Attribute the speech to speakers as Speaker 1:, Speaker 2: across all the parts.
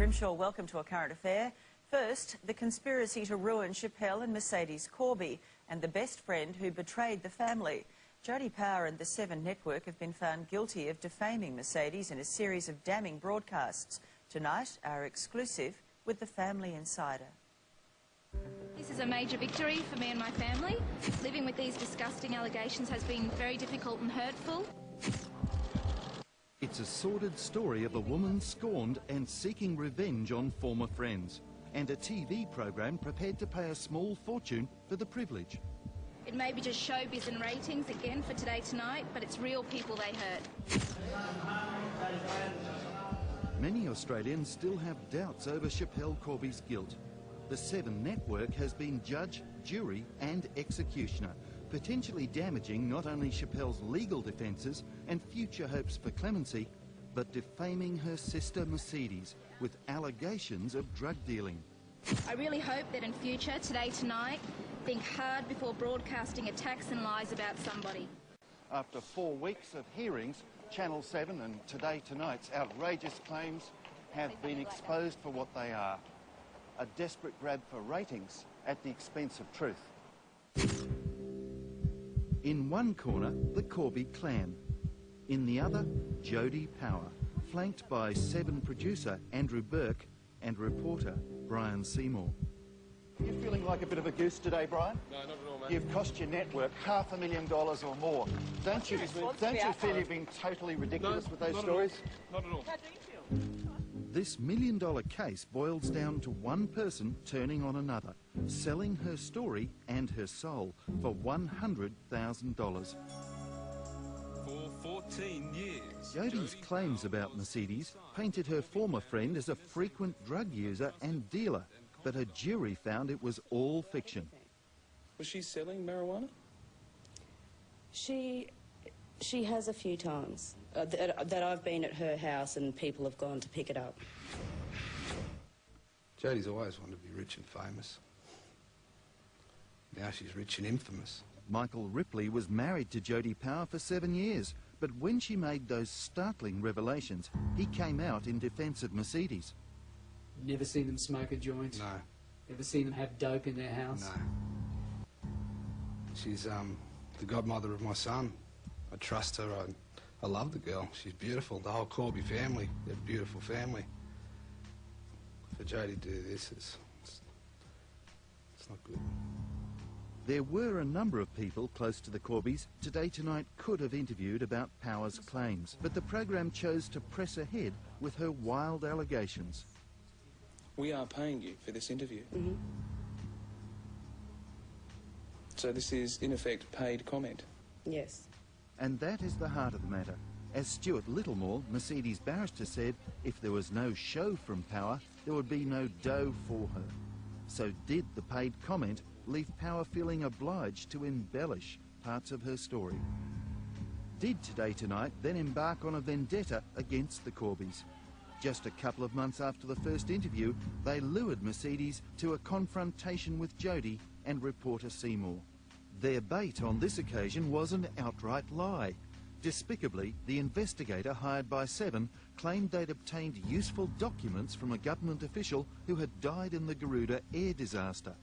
Speaker 1: Grimshaw, welcome to A Current Affair. First, the conspiracy to ruin Schapelle and Mercedes Corby and the best friend who betrayed the family. Jodie Power and the Seven Network have been found guilty of defaming Mercedes in a series of damning broadcasts. Tonight, our exclusive with the Family Insider.
Speaker 2: This is a major victory for me and my family. Living with these disgusting allegations has been very difficult and hurtful.
Speaker 3: It's a sordid story of a woman scorned and seeking revenge on former friends, and a TV program prepared to pay a small fortune for the privilege.
Speaker 2: It may be just showbiz and ratings again for Today Tonight, but it's real people they hurt.
Speaker 3: Many Australians still have doubts over Schapelle Corby's guilt. The Seven Network has been judge, jury and executioner, potentially damaging not only Schapelle's legal defences and future hopes for clemency, but defaming her sister Mercedes with allegations of drug dealing.
Speaker 2: I really hope that in future, Today Tonight, think hard before broadcasting attacks and lies about somebody.
Speaker 3: After 4 weeks of hearings, Channel 7 and Today Tonight's outrageous claims have been exposed for what they are: a desperate grab for ratings at the expense of truth. In one corner, the Corby clan. In the other, Jodie Power, flanked by Seven producer Andrew Burke and reporter Brian Seymour. You're feeling like a bit of a goose today, Brian?
Speaker 4: No, not at all, mate.
Speaker 3: You've cost your network $500,000 or more. Don't you feel you've been totally ridiculous with those stories?
Speaker 4: Not at all.
Speaker 1: How do you feel?
Speaker 3: This million-dollar case boils down to one person turning on another, selling her story and her soul for $100,000.
Speaker 4: For 14 years.
Speaker 3: Jodie's claims about Mercedes painted her former friend as a frequent drug user and dealer, but a jury found it was all fiction.
Speaker 4: Was she selling marijuana?
Speaker 5: She has a few times that I've been at her house and people have gone to pick it up.
Speaker 6: Jodie's always wanted to be rich and famous. Now she's rich and infamous.
Speaker 3: Michael Ripley was married to Jodie Power for 7 years, but when she made those startling revelations, he came out in defence of Mercedes.
Speaker 7: Never seen them smoke a joint?
Speaker 6: No.
Speaker 7: Ever seen them have dope in their house?
Speaker 6: No. She's the godmother of my son. I trust her. I love the girl. She's beautiful. The whole Corby family, they're a beautiful family. For Jodie to do this, it's not good.
Speaker 3: There were a number of people close to the Corbys Today Tonight could have interviewed about Power's claims, but the program chose to press ahead with her wild allegations.
Speaker 4: We are paying you for this interview.
Speaker 5: Mm-hmm.
Speaker 4: So this is, in effect, paid comment.
Speaker 5: Yes.
Speaker 3: And that is the heart of the matter. As Stuart Littlemore, Mercedes' barrister, said, if there was no show from Power, there would be no dough for her. So did the paid comment leave Power feeling obliged to embellish parts of her story? Did Today Tonight then embark on a vendetta against the Corbys? Just a couple of months after the first interview, they lured Mercedes to a confrontation with Jodie and reporter Seymour. Their bait on this occasion was an outright lie. Despicably, the investigator hired by Seven claimed they'd obtained useful documents from a government official who had died in the Garuda air disaster.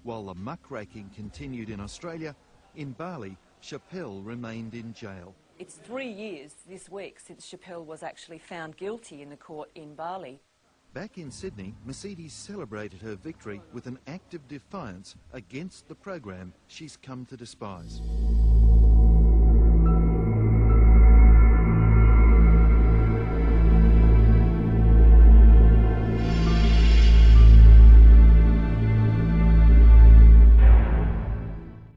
Speaker 3: While the muckraking continued in Australia, in Bali, Schapelle remained in jail.
Speaker 8: It's 3 years this week since Schapelle was actually found guilty in the court in Bali.
Speaker 3: Back in Sydney, Mercedes celebrated her victory with an act of defiance against the program she's come to despise.